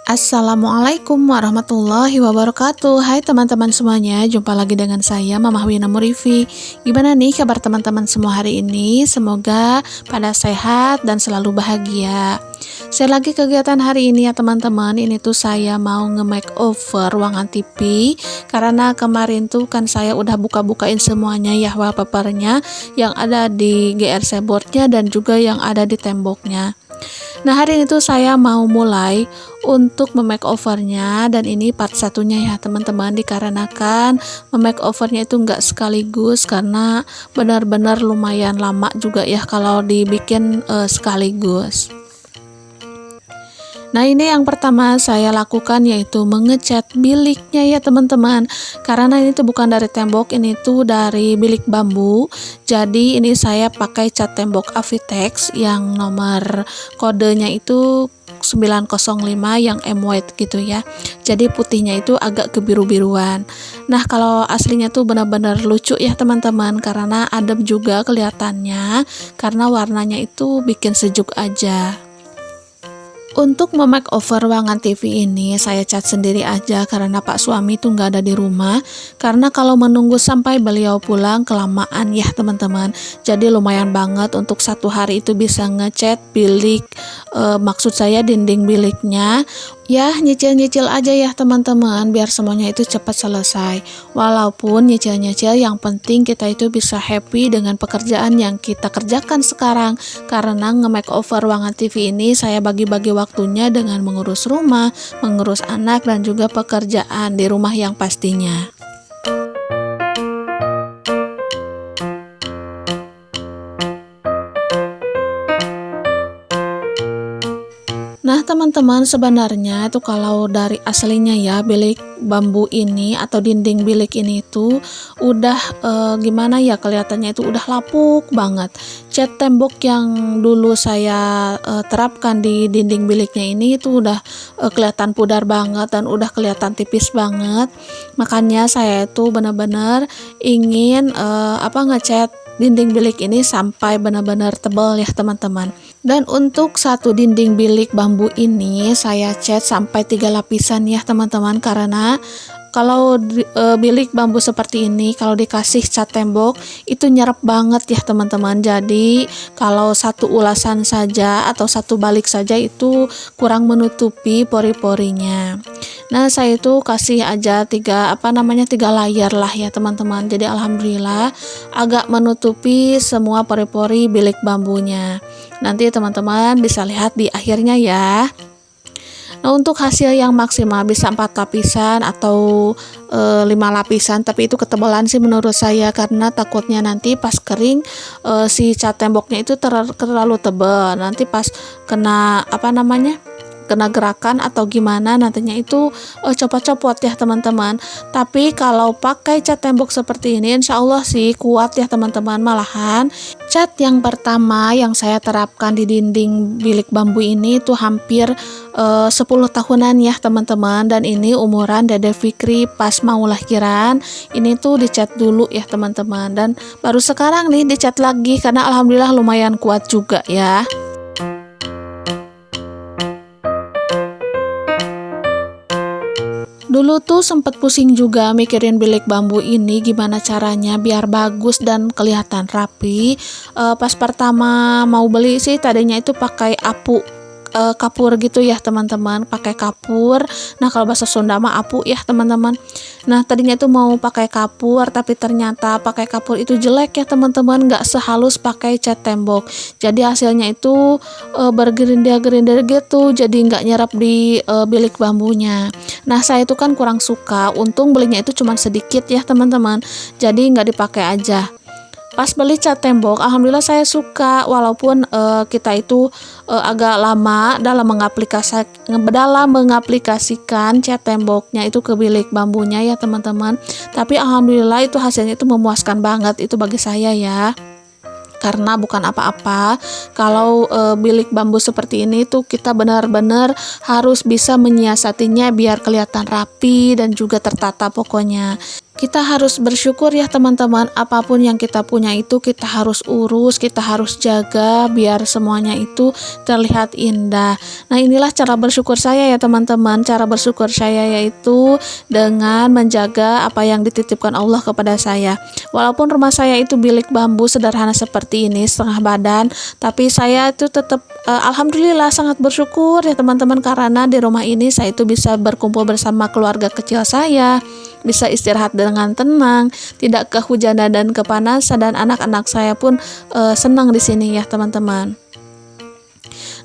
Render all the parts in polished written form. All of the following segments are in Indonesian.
Assalamualaikum warahmatullahi wabarakatuh. Hai teman-teman semuanya, jumpa lagi dengan saya Mama Wina Murifi. Gimana nih kabar teman-teman semua hari ini? Semoga pada sehat dan selalu bahagia. Share lagi kegiatan hari ini ya teman-teman. Ini tuh saya mau nge-makeover ruangan TV, karena kemarin tuh kan saya udah buka-bukain semuanya ya wallpapernya yang ada di GRC boardnya dan juga yang ada di temboknya. Nah, hari ini tuh saya mau mulai untuk memakeovernya, dan ini part satunya ya teman-teman, dikarenakan memakeovernya itu nggak sekaligus karena benar-benar lumayan lama juga ya kalau dibikin sekaligus. Nah, ini yang pertama saya lakukan yaitu mengecat biliknya ya teman-teman. Karena ini tuh bukan dari tembok, ini tuh dari bilik bambu. Jadi ini saya pakai cat tembok Avitex yang nomor kodenya itu 905 yang M-white gitu ya. Jadi putihnya itu agak kebiru-biruan. Nah, kalau aslinya tuh benar-benar lucu ya teman-teman, karena adem juga kelihatannya, karena warnanya itu bikin sejuk aja. Untuk memakeover ruangan TV ini saya cat sendiri aja karena Pak suami tuh nggak ada di rumah. Karena kalau menunggu sampai beliau pulang kelamaan ya teman-teman. Jadi lumayan banget untuk satu hari itu bisa ngecat bilik, maksud saya dinding biliknya. Ya nyicil-nyicil aja ya teman-teman biar semuanya itu cepat selesai. Walaupun nyicil-nyicil, yang penting kita itu bisa happy dengan pekerjaan yang kita kerjakan sekarang. Karena nge-makeover ruangan TV ini saya bagi-bagi waktunya dengan mengurus rumah, mengurus anak, dan juga pekerjaan di rumah yang pastinya. Nah teman-teman, sebenarnya itu kalau dari aslinya ya bilik bambu ini atau dinding bilik ini itu udah gimana ya, kelihatannya itu udah lapuk banget. Cat tembok yang dulu saya terapkan di dinding biliknya ini itu udah kelihatan pudar banget dan udah kelihatan tipis banget. Makanya saya itu benar-benar ingin ngecat dinding bilik ini sampai benar-benar tebal ya teman-teman. Dan untuk satu dinding bilik bambu ini saya cat sampai 3 lapisan ya teman-teman, karena kalau bilik bambu seperti ini kalau dikasih cat tembok itu nyerap banget ya teman-teman. Jadi kalau satu ulasan saja atau satu balik saja itu kurang menutupi pori-porinya. Nah, saya itu kasih aja tiga layer lah ya teman-teman. Jadi alhamdulillah agak menutupi semua pori-pori bilik bambunya. Nanti teman-teman bisa lihat di akhirnya ya. Nah, untuk hasil yang maksimal bisa 4 lapisan atau 5 lapisan, tapi itu ketebalan sih menurut saya, karena takutnya nanti pas kering si cat temboknya itu terlalu tebal. Nanti pas kena kena gerakan atau gimana nantinya itu copot-copot ya teman-teman. Tapi kalau pakai cat tembok seperti ini insya Allah sih kuat ya teman-teman. Malahan cat yang pertama yang saya terapkan di dinding bilik bambu ini itu hampir 10 tahunan ya teman-teman. Dan ini umuran Dede Fikri pas mau lahiran, ini tuh dicat dulu ya teman-teman, dan baru sekarang nih dicat lagi karena alhamdulillah lumayan kuat juga ya. Dulu tuh sempet pusing juga mikirin bilik bambu ini gimana caranya biar bagus dan kelihatan rapi. Pas pertama mau beli sih tadinya itu pakai kapur gitu ya teman-teman, pakai kapur. Nah, kalau bahasa Sunda mah apu ya teman-teman. Nah, tadinya itu mau pakai kapur, tapi ternyata pakai kapur itu jelek ya teman-teman, nggak sehalus pakai cat tembok. Jadi hasilnya itu bergerinda-gerinda gitu, jadi nggak nyerap di bilik bambunya. Nah, saya itu kan kurang suka, untung belinya itu cuma sedikit ya teman-teman, jadi nggak dipakai aja. Pas beli cat tembok, alhamdulillah saya suka, walaupun kita itu agak lama dalam mengaplikasikan cat temboknya itu ke bilik bambunya ya teman-teman. Tapi alhamdulillah itu hasilnya itu memuaskan banget itu bagi saya ya. Karena bukan apa-apa kalau bilik bambu seperti ini tuh kita benar-benar harus bisa menyiasatinya biar kelihatan rapi dan juga tertata pokoknya. Kita harus bersyukur ya teman-teman, apapun yang kita punya itu kita harus urus, kita harus jaga biar semuanya itu terlihat indah. Nah, inilah cara bersyukur saya ya teman-teman. Cara bersyukur saya yaitu dengan menjaga apa yang dititipkan Allah kepada saya. Walaupun rumah saya itu bilik bambu sederhana seperti ini, setengah badan, tapi saya itu tetap alhamdulillah sangat bersyukur ya teman-teman, karena di rumah ini saya itu bisa berkumpul bersama keluarga kecil saya, bisa istirahat dengan tenang, tidak kehujanan dan kepanasan, dan anak-anak saya pun senang di sini ya teman-teman.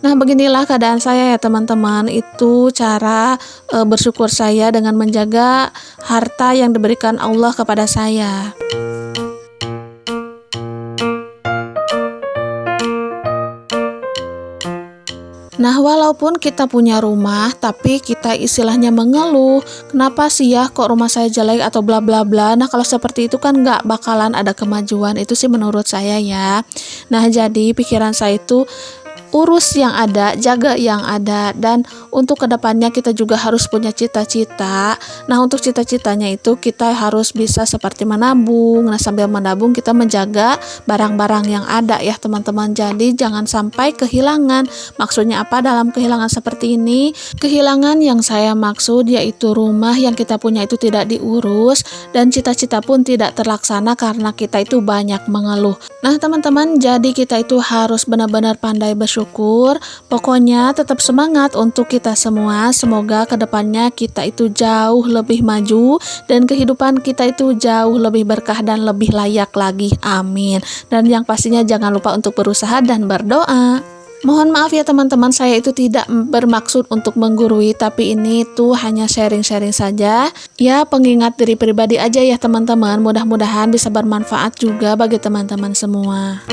Nah, beginilah keadaan saya ya teman-teman. Itu cara bersyukur saya dengan menjaga harta yang diberikan Allah kepada saya. Nah, walaupun kita punya rumah, tapi kita istilahnya mengeluh, kenapa sih ya kok rumah saya jelek atau bla bla bla. Nah, kalau seperti itu kan nggak bakalan ada kemajuan, itu sih menurut saya ya. Nah, jadi pikiran saya itu urus yang ada, jaga yang ada, dan untuk kedepannya kita juga harus punya cita-cita. Nah, untuk cita-citanya itu kita harus bisa seperti menabung. Nah, sambil menabung kita menjaga barang-barang yang ada ya teman-teman. Jadi jangan sampai kehilangan. Maksudnya apa dalam kehilangan seperti ini? Kehilangan yang saya maksud yaitu rumah yang kita punya itu tidak diurus, dan cita-cita pun tidak terlaksana karena kita itu banyak mengeluh. Nah, teman-teman, jadi kita itu harus benar-benar pandai bersyukur. Pokoknya tetap semangat untuk kita semua. Semoga kedepannya kita itu jauh lebih maju dan kehidupan kita itu jauh lebih berkah dan lebih layak lagi. Amin. Dan yang pastinya jangan lupa untuk berusaha dan berdoa. Mohon maaf ya teman-teman, saya itu tidak bermaksud untuk menggurui, tapi ini tuh hanya sharing-sharing saja. Ya, pengingat diri pribadi aja ya teman-teman. Mudah-mudahan bisa bermanfaat juga bagi teman-teman semua.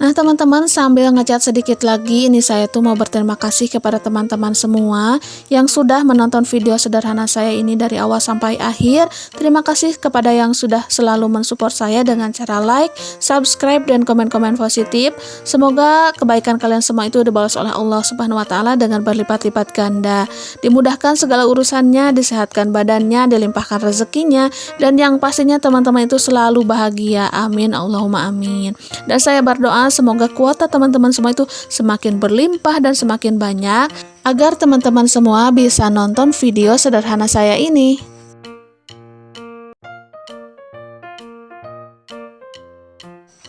Nah teman-teman, sambil ngecat sedikit lagi, ini saya tuh mau berterima kasih kepada teman-teman semua yang sudah menonton video sederhana saya ini dari awal sampai akhir. Terima kasih kepada yang sudah selalu mensupport saya dengan cara like, subscribe, dan komen-komen positif. Semoga kebaikan kalian semua itu dibalas oleh Allah Subhanahu wa Ta'ala dengan berlipat-lipat ganda. Dimudahkan segala urusannya, disehatkan badannya, dilimpahkan rezekinya, dan yang pastinya teman-teman itu selalu bahagia. Amin, Allahumma amin. Dan saya berdoa semoga kuota teman-teman semua itu semakin berlimpah dan semakin banyak, agar teman-teman semua bisa nonton video sederhana saya ini.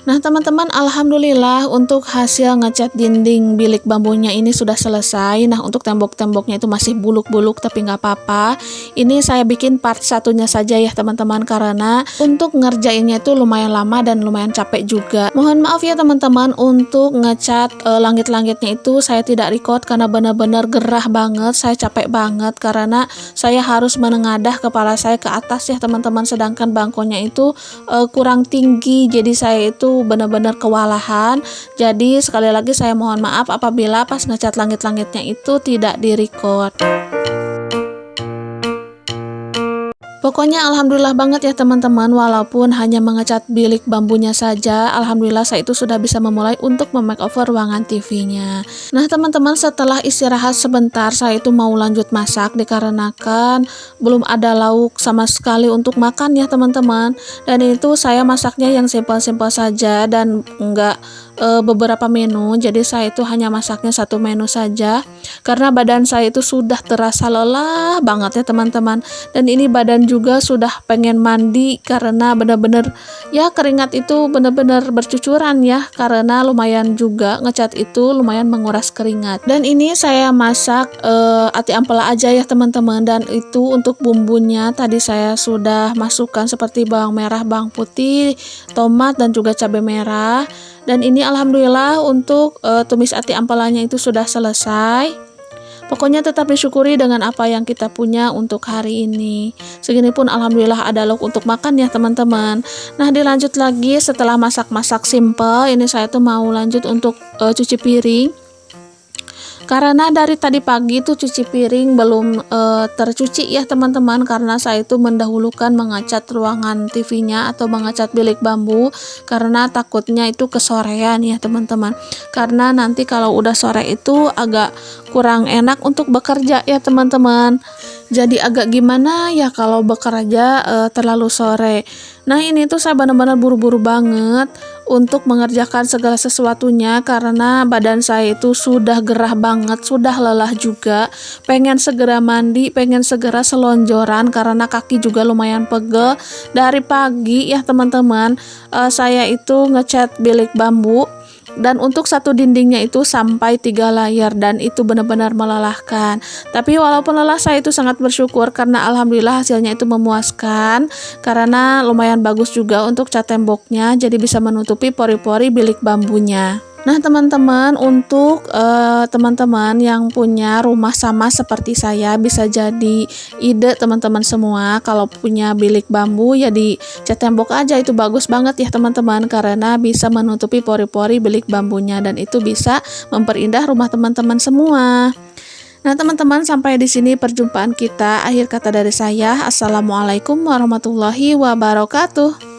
Nah teman-teman, alhamdulillah untuk hasil ngecat dinding bilik bambunya ini sudah selesai. Nah, untuk tembok-temboknya itu masih buluk-buluk, tapi nggak apa-apa. Ini saya bikin part satunya saja ya teman-teman, karena untuk ngerjainnya itu lumayan lama dan lumayan capek juga. Mohon maaf ya teman-teman, untuk ngecat langit-langitnya itu saya tidak record karena benar-benar gerah banget, saya capek banget karena saya harus menengadah kepala saya ke atas ya teman-teman, sedangkan bangkonya itu kurang tinggi, jadi saya itu benar-benar kewalahan. Jadi sekali lagi saya mohon maaf apabila pas ngecat langit-langitnya itu tidak direcord. Pokoknya alhamdulillah banget ya teman-teman, walaupun hanya mengecat bilik bambunya saja, alhamdulillah saya itu sudah bisa memulai untuk memakeover ruangan TV-nya. Nah teman-teman, setelah istirahat sebentar saya itu mau lanjut masak dikarenakan belum ada lauk sama sekali untuk makan ya teman-teman. Dan itu saya masaknya yang simpel-simpel saja dan enggak beberapa menu, jadi saya itu hanya masaknya satu menu saja karena badan saya itu sudah terasa lelah banget ya teman-teman, dan ini badan juga sudah pengen mandi karena benar-benar ya keringat itu benar-benar bercucuran ya, karena lumayan juga ngecat itu lumayan menguras keringat. Dan ini saya masak ati ampela aja ya teman-teman, dan itu untuk bumbunya tadi saya sudah masukkan seperti bawang merah, bawang putih, tomat, dan juga cabai merah. Dan ini alhamdulillah untuk tumis ati ampelanya itu sudah selesai. Pokoknya tetap disyukuri dengan apa yang kita punya untuk hari ini. Segini pun alhamdulillah ada lauk untuk makan ya teman-teman. Nah dilanjut lagi setelah masak-masak simple, ini saya tuh mau lanjut untuk cuci piring. Karena dari tadi pagi tuh cuci piring belum tercuci ya teman-teman, karena saya itu mendahulukan mengecat ruangan TV-nya atau mengecat bilik bambu karena takutnya itu kesorean ya teman-teman. Karena nanti kalau udah sore itu agak kurang enak untuk bekerja ya teman-teman. Jadi agak gimana ya kalau bekerja terlalu sore. Nah ini tuh saya benar-benar buru-buru banget untuk mengerjakan segala sesuatunya karena badan saya itu sudah gerah banget, sudah lelah juga, pengen segera mandi, pengen segera selonjoran karena kaki juga lumayan pegel. Dari pagi ya teman-teman, saya itu ngecat bilik bambu dan untuk satu dindingnya itu sampai 3 layar dan itu benar-benar melelahkan. Tapi walaupun lelah saya itu sangat bersyukur karena alhamdulillah hasilnya itu memuaskan karena lumayan bagus juga untuk cat temboknya, jadi bisa menutupi pori-pori bilik bambunya. Nah teman-teman, untuk teman-teman yang punya rumah sama seperti saya, bisa jadi ide teman-teman semua. Kalau punya bilik bambu ya di cat tembok aja, itu bagus banget ya teman-teman, karena bisa menutupi pori-pori bilik bambunya dan itu bisa memperindah rumah teman-teman semua. Nah teman-teman, sampai di sini perjumpaan kita. Akhir kata dari saya, assalamualaikum warahmatullahi wabarakatuh.